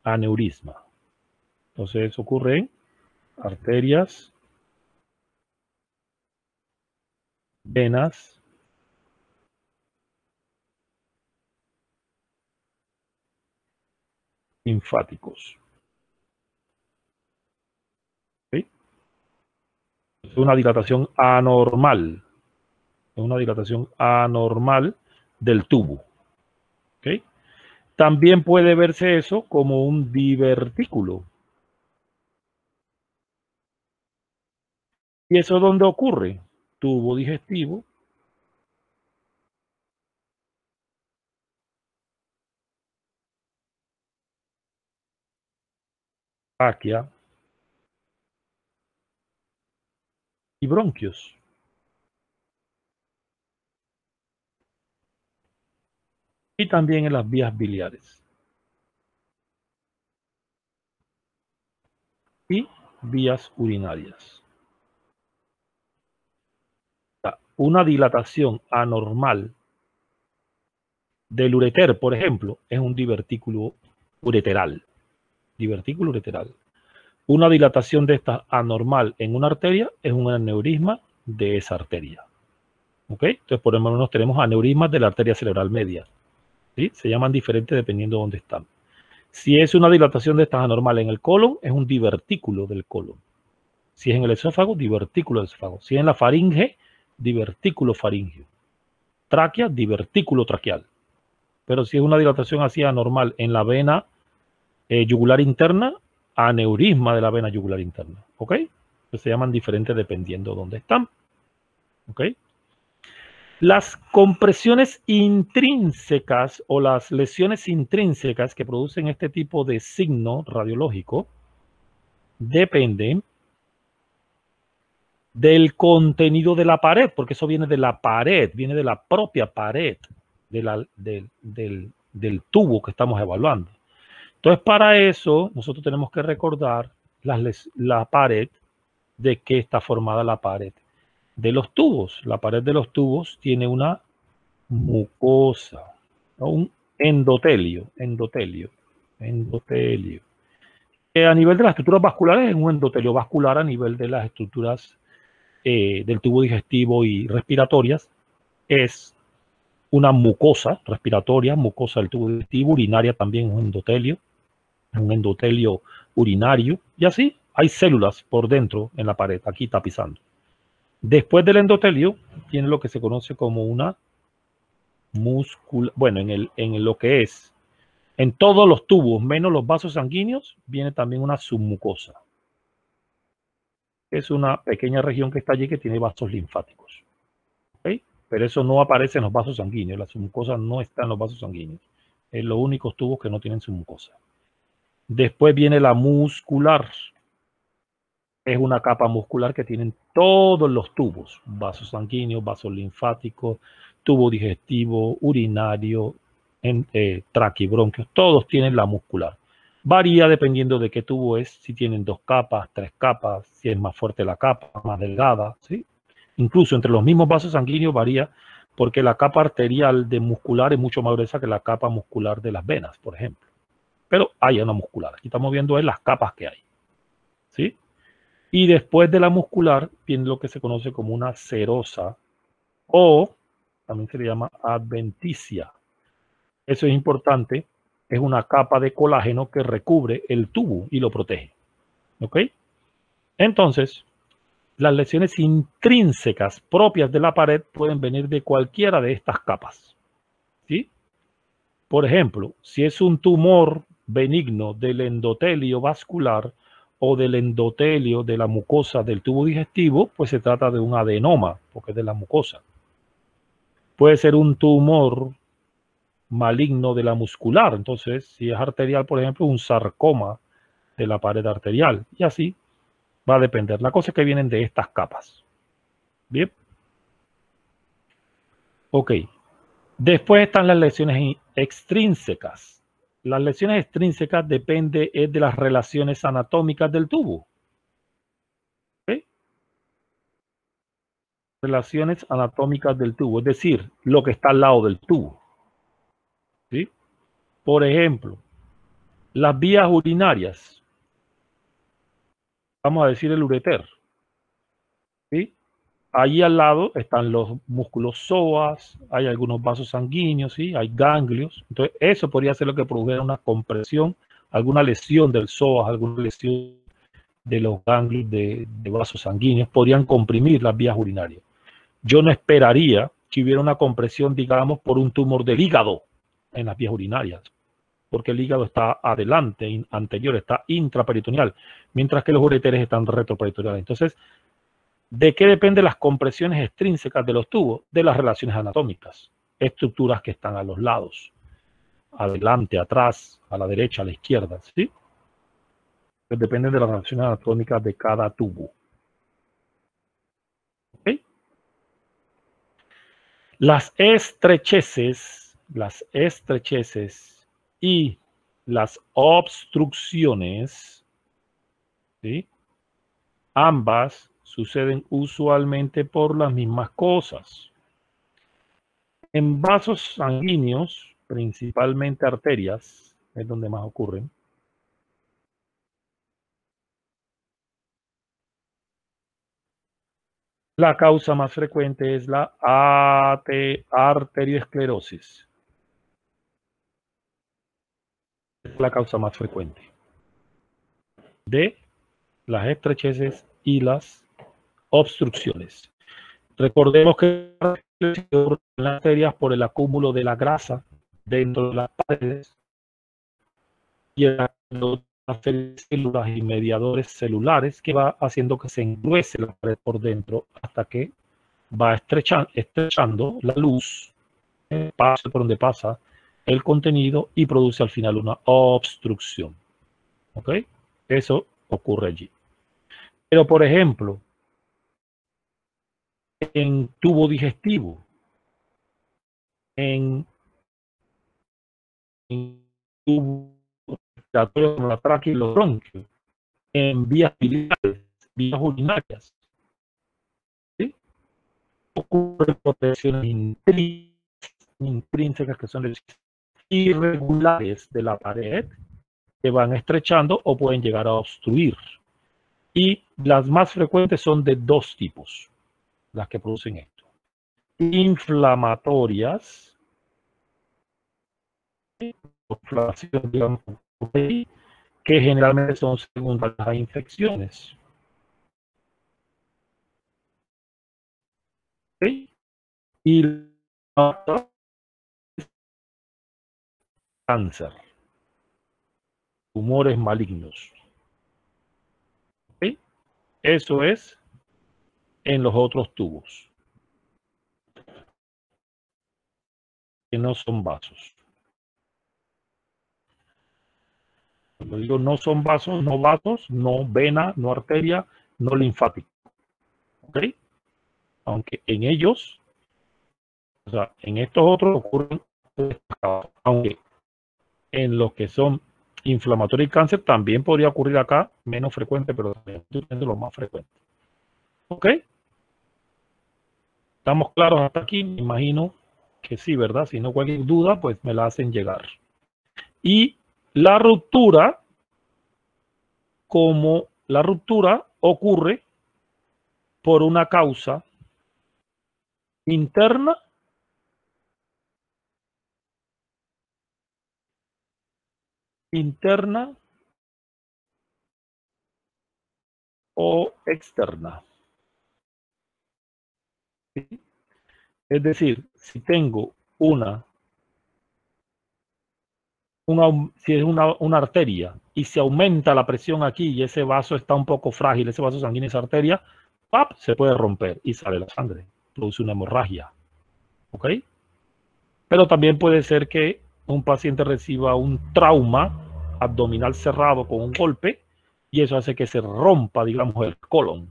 aneurisma. Entonces ocurre en arterias, venas, linfáticos. ¿Sí? Es una dilatación anormal. Es una dilatación anormal del tubo. ¿Okay? También puede verse eso como un divertículo. ¿Y eso dónde ocurre? Tubo digestivo, tráquea y bronquios. Y también en las vías biliares. Y vías urinarias. Una dilatación anormal del ureter, por ejemplo, es un divertículo ureteral. Divertículo ureteral. Una dilatación de esta anormal en una arteria es un aneurisma de esa arteria. ¿Ok? Entonces, por lo menos tenemos aneurismas de la arteria cerebral media. ¿Sí? Se llaman diferentes dependiendo de dónde están. Si es una dilatación de estas anormal en el colon, es un divertículo del colon. Si es en el esófago, divertículo del esófago. Si es en la faringe, divertículo faríngeo. Tráquea, divertículo traqueal. Pero si es una dilatación así anormal en la vena yugular interna, aneurisma de la vena yugular interna. ¿Ok? Pues se llaman diferentes dependiendo de dónde están. ¿Ok? Las compresiones intrínsecas o las lesiones intrínsecas que producen este tipo de signo radiológico dependen del contenido de la pared, porque eso viene de la pared, viene de la propia pared del tubo que estamos evaluando. Entonces, para eso, nosotros tenemos que recordar la pared, de qué está formada la pared de los tubos. La pared de los tubos tiene una mucosa, ¿no? Un endotelio. A nivel de las estructuras vasculares, es un endotelio vascular a nivel de las estructuras del tubo digestivo y respiratorias. Es una mucosa respiratoria, mucosa del tubo digestivo, urinaria también es un endotelio urinario, y así hay células por dentro en la pared, aquí tapizando. Después del endotelio tiene lo que se conoce como una múscula, bueno, en lo que es, en todos los tubos, menos los vasos sanguíneos, viene también una submucosa. Es una pequeña región que está allí que tiene vasos linfáticos. ¿Okay? Pero eso no aparece en los vasos sanguíneos, la submucosa no está en los vasos sanguíneos. Es los únicos tubos que no tienen submucosa. Después viene la muscular. Es una capa muscular que tienen todos los tubos, vasos sanguíneos, vasos linfáticos, tubo digestivo, urinario, traquibronquios, todos tienen la muscular. Varía dependiendo de qué tubo es, si tienen 2 capas, 3 capas, si es más fuerte la capa, más delgada, ¿sí? Incluso entre los mismos vasos sanguíneos varía porque la capa arterial de muscular es mucho más gruesa que la capa muscular de las venas, por ejemplo. Pero hay una muscular. Aquí estamos viendo las capas que hay, ¿sí? Y después de la muscular viene lo que se conoce como una serosa o también se le llama adventicia. Eso es importante. Es una capa de colágeno que recubre el tubo y lo protege. ¿Ok? Entonces, las lesiones intrínsecas propias de la pared pueden venir de cualquiera de estas capas. ¿Sí? Por ejemplo, si es un tumor benigno del endotelio vascular o del endotelio de la mucosa del tubo digestivo, pues se trata de un adenoma, porque es de la mucosa. Puede ser un tumor maligno de la muscular, entonces si es arterial, por ejemplo, un sarcoma de la pared arterial, y así va a depender. La cosa es que vienen de estas capas. Bien. Ok. Después están las lesiones extrínsecas. Las lesiones extrínsecas dependen de las relaciones anatómicas del tubo. ¿Okay? Relaciones anatómicas del tubo, es decir, lo que está al lado del tubo. ¿Sí? Por ejemplo, Las vías urinarias, vamos a decir el ureter, ¿sí? Allí al lado están los músculos psoas, hay algunos vasos sanguíneos, ¿sí? Hay ganglios. Entonces, eso podría ser lo que produjera una compresión, alguna lesión del psoas, alguna lesión de los ganglios de vasos sanguíneos, podrían comprimir las vías urinarias. Yo no esperaría que hubiera una compresión, digamos, por un tumor del hígado en las vías urinarias, porque el hígado está adelante, anterior, está intraperitoneal, mientras que los ureteres están retroperitoneales. Entonces, ¿de qué dependen las compresiones extrínsecas de los tubos? De las relaciones anatómicas, estructuras que están a los lados, adelante, atrás, a la derecha, a la izquierda, ¿sí? Pues dependen de las relaciones anatómicas de cada tubo. ¿Okay? Las estrecheces y las obstrucciones, ¿sí? Ambas suceden usualmente por las mismas cosas. En vasos sanguíneos, principalmente arterias, es donde más ocurren. La causa más frecuente es la arteriosclerosis. Es la causa más frecuente de las estrecheces y las obstrucciones. Recordemos que las arterias por el acúmulo de la grasa dentro de las paredes y el células y mediadores celulares que va haciendo que se engruese la pared por dentro hasta que va estrechando la luz, pasa por donde pasa el contenido y produce al final una obstrucción. ¿Ok? Eso ocurre allí. Pero, por ejemplo, en tubo digestivo, en tubo respiratorio como la tráquea y los bronquios, en vías biliares, vías urinarias, ¿sí? Ocurren protecciones intrínsecas que son irregulares de la pared que van estrechando o pueden llegar a obstruir. Y las más frecuentes son de dos tipos, las que producen esto. Inflamatorias, digamos, que generalmente son secundarias a infecciones. ¿Sí? Y cáncer, tumores malignos. ¿Sí? Eso es en los otros tubos, que no son vasos. Cuando digo no son vasos, no vena, no arteria, no linfático. ¿Ok? Aunque en ellos, o sea, en estos otros ocurren, aunque en los que son inflamatorio y cáncer también podría ocurrir acá, menos frecuente, pero también es lo más frecuente. ¿Ok? ¿Estamos claros hasta aquí? Me imagino que sí, ¿verdad? Si no, cualquier duda, pues me la hacen llegar. Y la ruptura, como la ruptura ocurre por una causa interna o externa. ¿Sí? Es decir, si tengo si es una arteria y se aumenta la presión aquí y ese vaso está un poco frágil, ese vaso sanguíneo, esa arteria, ¡pap!, se puede romper y sale la sangre, produce una hemorragia. ¿Ok? Pero también puede ser que un paciente reciba un trauma abdominal cerrado con un golpe y eso hace que se rompa, digamos, el colon.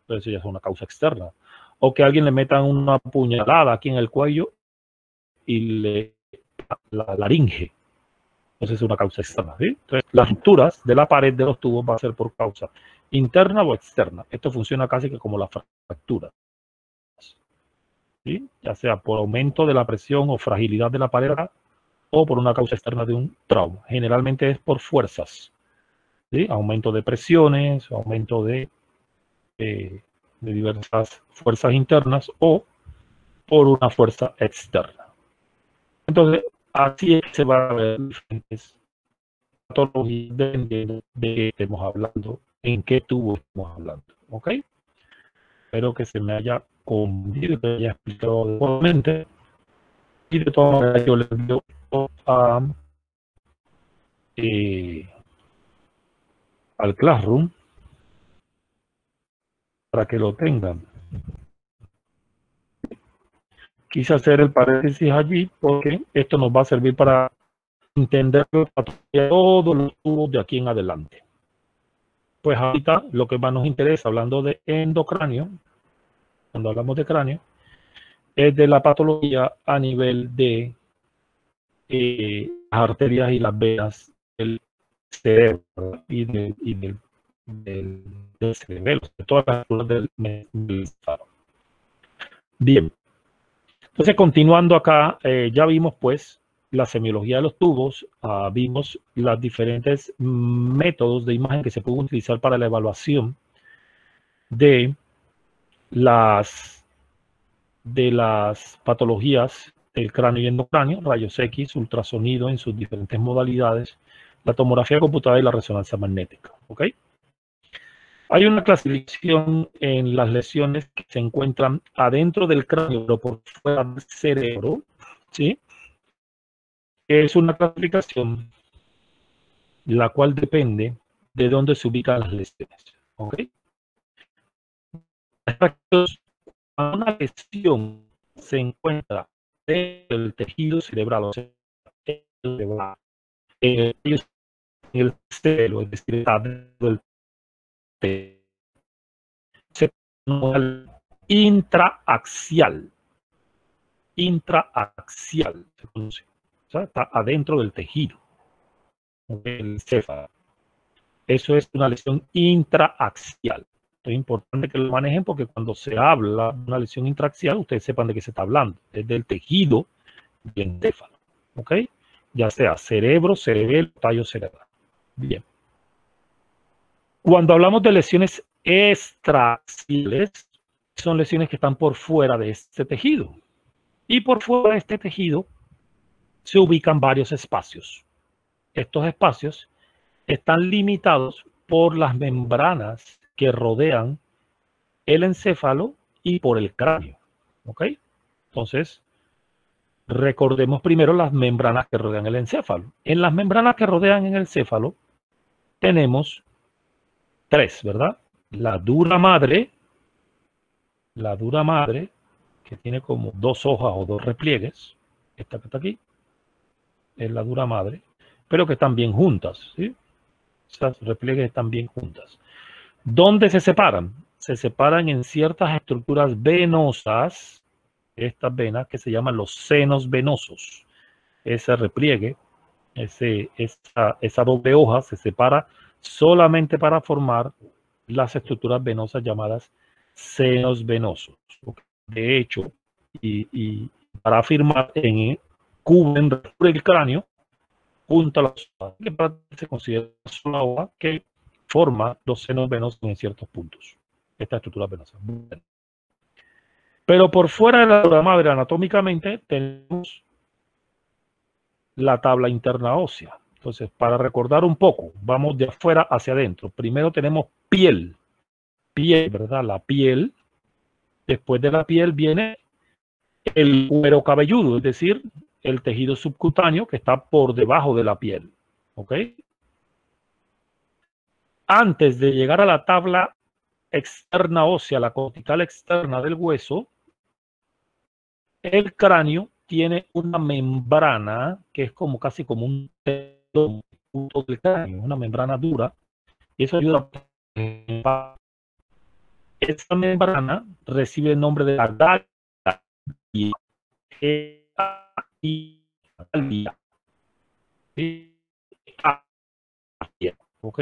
Entonces eso ya es una causa externa. O que alguien le meta una puñalada aquí en el cuello y la laringe. Entonces es una causa externa. ¿Sí? Entonces, las rupturas de la pared de los tubos va a ser por causa interna o externa. Esto funciona casi que como la fractura. ¿Sí? Ya sea por aumento de la presión o fragilidad de la pared o por una causa externa de un trauma. Generalmente es por fuerzas, ¿sí? Aumento de presiones, aumento de diversas fuerzas internas o por una fuerza externa. Entonces, así es que se van a ver diferentes patologías dependiendo de qué estemos hablando, en qué tubo estemos hablando. ¿Ok? Espero que se me haya confundido y que haya explicado adecuadamente. Y de todas maneras, yo les envío al Classroom para que lo tengan. Quise hacer el paréntesis allí porque esto nos va a servir para entender todos los tubos de aquí en adelante. Pues ahorita lo que más nos interesa, hablando de endocráneo, cuando hablamos de cráneo, es de la patología a nivel de las arterias y las venas del cerebro y del cerebelo, de todas las células del cerebro. Bien, entonces continuando acá, ya vimos pues la semiología de los tubos, vimos los diferentes métodos de imagen que se pueden utilizar para la evaluación de las patologías del cráneo y endocráneo, rayos X, ultrasonido en sus diferentes modalidades, la tomografía computada y la resonancia magnética. ¿Ok? Hay una clasificación en las lesiones que se encuentran adentro del cráneo, pero por fuera del cerebro, ¿sí? Es una clasificación la cual depende de dónde se ubican las lesiones. ¿Ok? Una lesión se encuentra dentro del tejido cerebral, o sea, en el cerebro, es decir, está dentro del tejido intraaxial. Intraaxial se conoce. O sea, está adentro del tejido, del céfalo. Eso es una lesión intraaxial. Es importante que lo manejen porque cuando se habla de una lesión intraaxial, ustedes sepan de qué se está hablando. Es del tejido del encéfalo. ¿Ok? Ya sea cerebro, cerebelo, tallo cerebral. Bien. Cuando hablamos de lesiones extraaxiales, son lesiones que están por fuera de este tejido. Y por fuera de este tejido se ubican varios espacios. Estos espacios están limitados por las membranas que rodean el encéfalo y por el cráneo. ¿Ok? Entonces, recordemos primero las membranas que rodean el encéfalo. En las membranas que rodean el encéfalo tenemos tres, ¿verdad? La dura madre, que tiene como dos hojas o dos repliegues. Esta que está aquí es la dura madre, pero que están bien juntas, ¿sí? Esas repliegues están bien juntas. ¿Dónde se separan? Se separan en ciertas estructuras venosas, estas venas que se llaman los senos venosos. Ese repliegue, esa doble hoja se separa solamente para formar las estructuras venosas llamadas senos venosos. De hecho, y para afirmar, cubren el cráneo junto a la hoja, que se considera la hoja que forma los senos venosos en ciertos puntos. Esta estructura venosa. Pero por fuera de la dura madre, anatómicamente, tenemos la tabla interna ósea. Entonces, para recordar un poco, vamos de afuera hacia adentro. Primero tenemos piel, ¿verdad? La piel. Después de la piel viene el cuero cabelludo, es decir, el tejido subcutáneo que está por debajo de la piel. ¿Ok? Antes de llegar a la tabla externa ósea, la cortical externa del hueso, el cráneo tiene una membrana que es como casi como un punto del cráneo, una membrana dura, y eso ayuda a... Esta membrana recibe el nombre de la gálea. ¿Ok?